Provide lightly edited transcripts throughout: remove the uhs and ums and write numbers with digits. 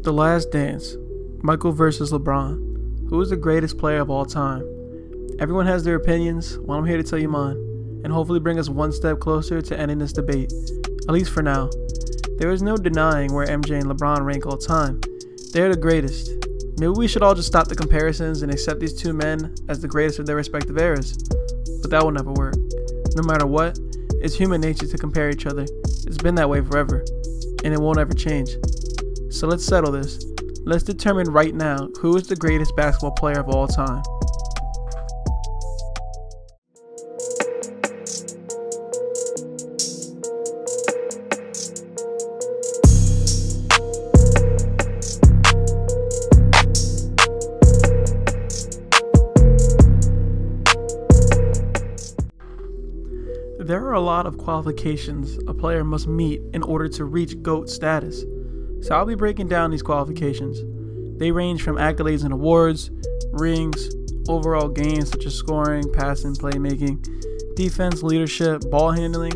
The Last Dance, Michael versus LeBron. Who is the greatest player of all time? Everyone has their opinions, well I'm here to tell you mine, and hopefully bring us one step closer to ending this debate, at least for now. There is no denying where MJ and LeBron rank all time. They're the greatest. Maybe we should all just stop the comparisons and accept these two men as the greatest of their respective eras. But that will never work. No matter what, it's human nature to compare each other. It's been that way forever, and it won't ever change. So let's settle this. Let's determine right now who is the greatest basketball player of all time. There are a lot of qualifications a player must meet in order to reach GOAT status. So I'll be breaking down these qualifications. They range from accolades and awards, rings, overall games such as scoring, passing, playmaking, defense, leadership, ball handling.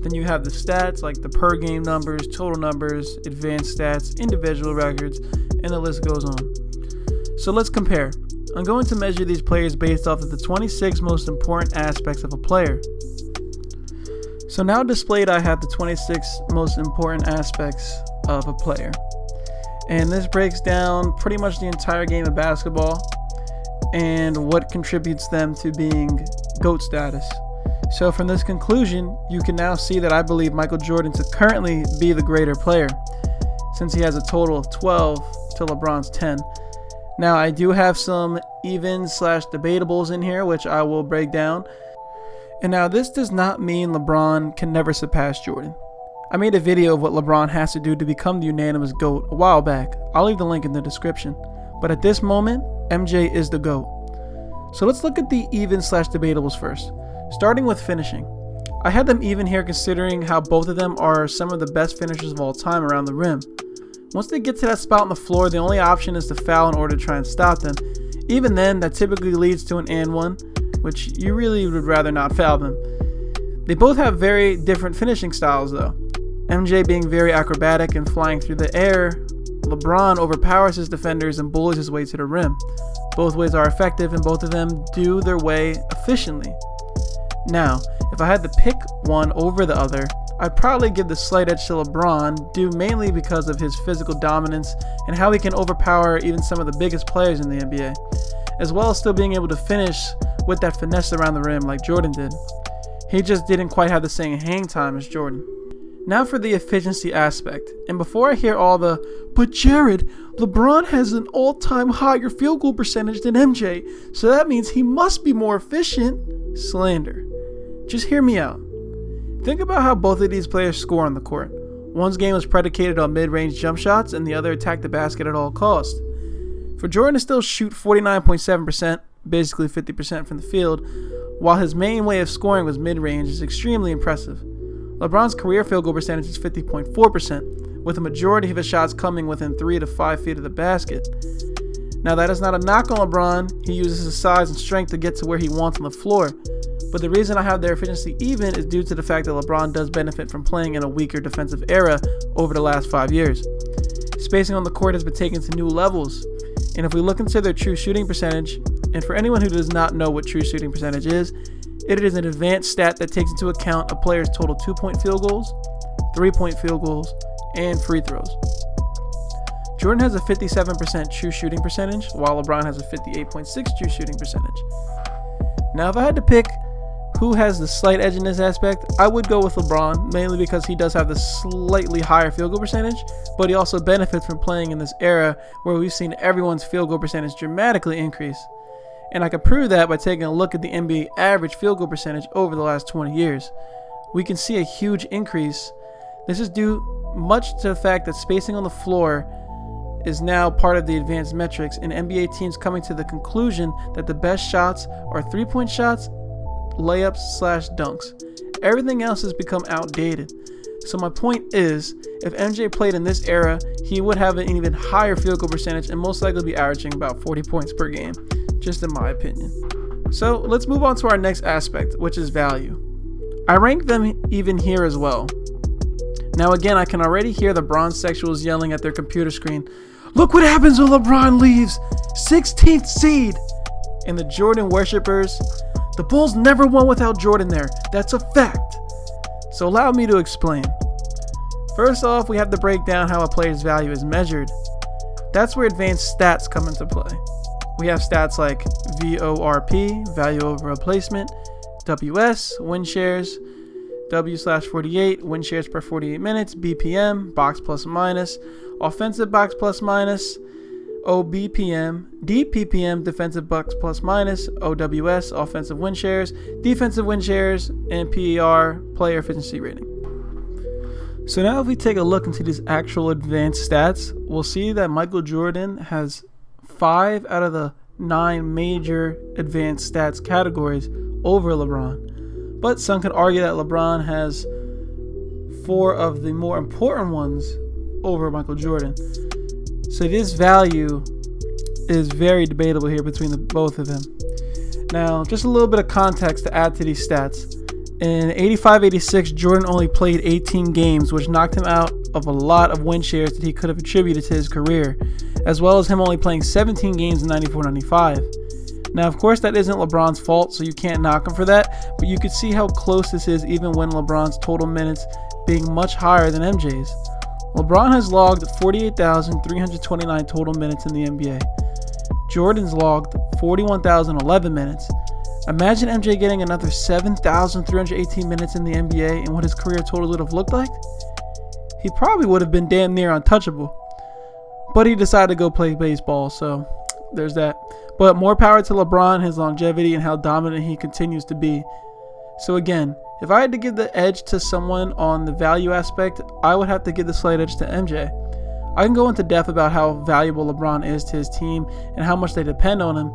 Then you have the stats like the per game numbers, total numbers, advanced stats, individual records, and the list goes on. So let's compare. I'm going to measure these players based off of the 26 most important aspects of a player. So now displayed I have the 26 most important aspects of a player. And this breaks down pretty much the entire game of basketball and what contributes them to being GOAT status. So from this conclusion, you can now see that I believe Michael Jordan to currently be the greater player, since he has a total of 12 to LeBron's 10. Now I do have some even/debatables in here, which I will break down. And now this does not mean LeBron can never surpass Jordan. I made a video of what LeBron has to do to become the unanimous GOAT a while back. I'll leave the link in the description. But at this moment, MJ is the GOAT. So let's look at the even/debatables first. Starting with finishing. I had them even here considering how both of them are some of the best finishers of all time around the rim. Once they get to that spot on the floor, the only option is to foul in order to try and stop them. Even then, that typically leads to an and one, which you really would rather not foul them. They both have very different finishing styles though. MJ being very acrobatic and flying through the air, LeBron overpowers his defenders and bullies his way to the rim. Both ways are effective and both of them do their way efficiently. Now, if I had to pick one over the other, I'd probably give the slight edge to LeBron, due mainly because of his physical dominance and how he can overpower even some of the biggest players in the NBA, as well as still being able to finish with that finesse around the rim like Jordan did. He just didn't quite have the same hang time as Jordan. Now for the efficiency aspect, and before I hear all the, "But Jared, LeBron has an all-time higher field goal percentage than MJ, so that means he must be more efficient," slander. Just hear me out. Think about how both of these players score on the court. One's game is predicated on mid-range jump shots and the other attack the basket at all costs. For Jordan to still shoot 49.7%, basically 50% from the field, while his main way of scoring was mid-range, is extremely impressive. LeBron's career field goal percentage is 50.4%, with a majority of his shots coming within 3 to 5 feet of the basket. Now that is not a knock on LeBron, he uses his size and strength to get to where he wants on the floor, but the reason I have their efficiency even is due to the fact that LeBron does benefit from playing in a weaker defensive era over the last 5 years. Spacing on the court has been taken to new levels, and if we look into their true shooting percentage, and for anyone who does not know what true shooting percentage is, it is an advanced stat that takes into account a player's total 2-point field goals, 3-point field goals, and free throws. Jordan has a 57% true shooting percentage, while LeBron has a 58.6% true shooting percentage. Now if I had to pick who has the slight edge in this aspect, I would go with LeBron, mainly because he does have the slightly higher field goal percentage, but he also benefits from playing in this era where we've seen everyone's field goal percentage dramatically increase. And I can prove that by taking a look at the NBA average field goal percentage over the last 20 years. We can see a huge increase. This is due much to the fact that spacing on the floor is now part of the advanced metrics, and NBA teams coming to the conclusion that the best shots are 3-point shots, layups/dunks. Everything else has become outdated. So my point is, if MJ played in this era, he would have an even higher field goal percentage and most likely be averaging about 40 points per game, just in my opinion. So let's move on to our next aspect, which is value. I rank them even here as well. Now again, I can already hear the bronze sexuals yelling at their computer screen, Look what happens when LeBron leaves. 16th seed. And the Jordan worshippers, the Bulls never won without Jordan there. That's a fact. So allow me to explain. First off, we have to break down how a player's value is measured. That's where advanced stats come into play. We have stats like VORP, value over replacement, WS, win shares, W/48, win shares per 48 minutes, BPM, box plus minus, offensive box plus minus, OBPM, DPPM, defensive box plus minus, OWS, offensive win shares, defensive win shares, and PER, player efficiency rating. So now if we take a look into these actual advanced stats, we'll see that Michael Jordan has 5 out of the 9 major advanced stats categories over LeBron. But some could argue that LeBron has 4 of the more important ones over Michael Jordan. So this value is very debatable here between the both of them. Now, just a little bit of context to add to these stats. In 85-86, Jordan only played 18 games, which knocked him out of a lot of win shares that he could have attributed to his career, as well as him only playing 17 games in 94-95. Now, of course, that isn't LeBron's fault, so you can't knock him for that, but you could see how close this is even when LeBron's total minutes being much higher than MJ's. LeBron has logged 48,329 total minutes in the NBA. Jordan's logged 41,011 minutes. Imagine MJ getting another 7,318 minutes in the NBA and what his career total would have looked like. He probably would have been damn near untouchable. But he decided to go play baseball, so there's that. But more power to LeBron, his longevity, and how dominant he continues to be. So again, if I had to give the edge to someone on the value aspect, I would have to give the slight edge to MJ. I can go into depth about how valuable LeBron is to his team and how much they depend on him,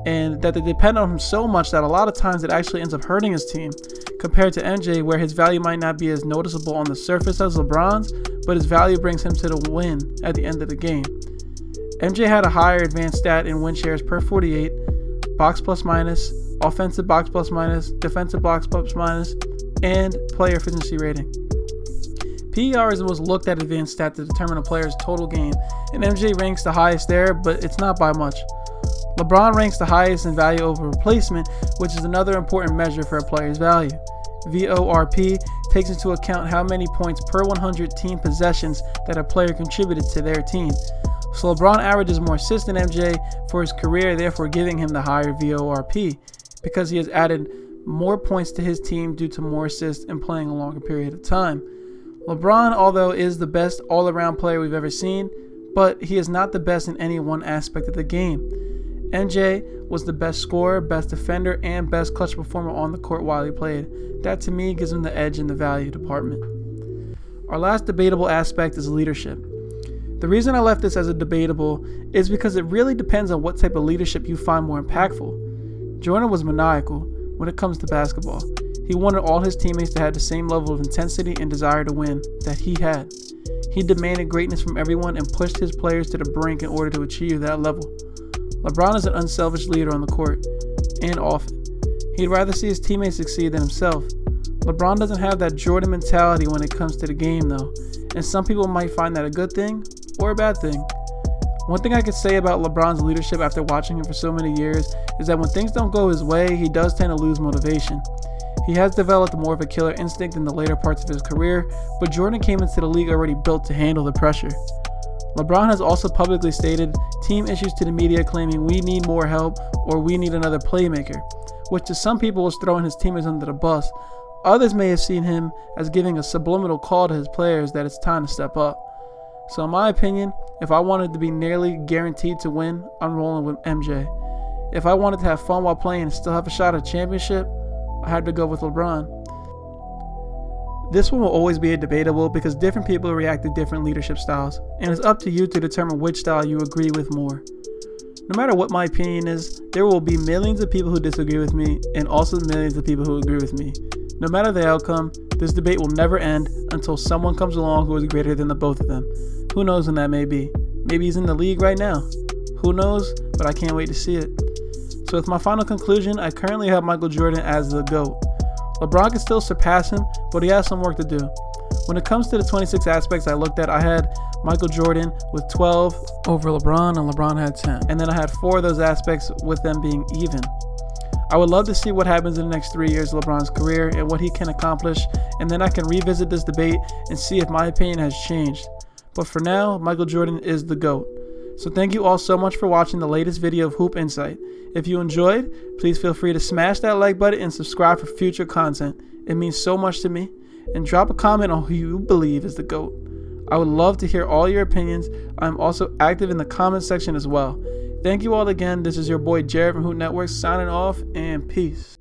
and that they depend on him so much that a lot of times it actually ends up hurting his team, compared to MJ, where his value might not be as noticeable on the surface as LeBron's, but his value brings him to the win at the end of the game. MJ had a higher advanced stat in win shares per 48, box plus minus, offensive box plus minus, defensive box plus minus, and player efficiency rating. PER is the most looked at advanced stat to determine a player's total game, and MJ ranks the highest there, but it's not by much. LeBron ranks the highest in value over replacement, which is another important measure for a player's value. VORP takes into account how many points per 100 team possessions that a player contributed to their team. So LeBron averages more assists than MJ for his career, therefore giving him the higher VORP, because he has added more points to his team due to more assists and playing a longer period of time. LeBron, although is the best all-around player we've ever seen, but he is not the best in any one aspect of the game. MJ was the best scorer, best defender, and best clutch performer on the court while he played. That to me gives him the edge in the value department. Our last debatable aspect is leadership. The reason I left this as a debatable is because it really depends on what type of leadership you find more impactful. Jordan was maniacal when it comes to basketball. He wanted all his teammates to have the same level of intensity and desire to win that he had. He demanded greatness from everyone and pushed his players to the brink in order to achieve that level. LeBron is an unselfish leader on the court, and often. He'd rather see his teammates succeed than himself. LeBron doesn't have that Jordan mentality when it comes to the game though, and some people might find that a good thing or a bad thing. One thing I could say about LeBron's leadership after watching him for so many years is that when things don't go his way, he does tend to lose motivation. He has developed more of a killer instinct in the later parts of his career, but Jordan came into the league already built to handle the pressure. LeBron has also publicly stated team issues to the media, claiming we need more help or we need another playmaker, which to some people was throwing his teammates under the bus. Others may have seen him as giving a subliminal call to his players that it's time to step up. So in my opinion, if I wanted to be nearly guaranteed to win, I'm rolling with MJ. If I wanted to have fun while playing and still have a shot at a championship, I had to go with LeBron. This one will always be a debatable because different people react to different leadership styles, and it's up to you to determine which style you agree with more. No matter what my opinion is, there will be millions of people who disagree with me and also millions of people who agree with me. No matter the outcome, this debate will never end until someone comes along who is greater than the both of them. Who knows when that may be? Maybe he's in the league right now. Who knows? But I can't wait to see it. So with my final conclusion, I currently have Michael Jordan as the GOAT. LeBron can still surpass him, but he has some work to do. When it comes to the 26 aspects I looked at, I had Michael Jordan with 12 over LeBron, and LeBron had 10. And then I had 4 of those aspects with them being even. I would love to see what happens in the next 3 years of LeBron's career and what he can accomplish, and then I can revisit this debate and see if my opinion has changed. But for now, Michael Jordan is the GOAT. So thank you all so much for watching the latest video of Hoop Insight. If you enjoyed, please feel free to smash that like button and subscribe for future content. It means so much to me. And drop a comment on who you believe is the GOAT. I would love to hear all your opinions. I'm also active in the comment section as well. Thank you all again. This is your boy Jared from Hoop Network signing off, and peace.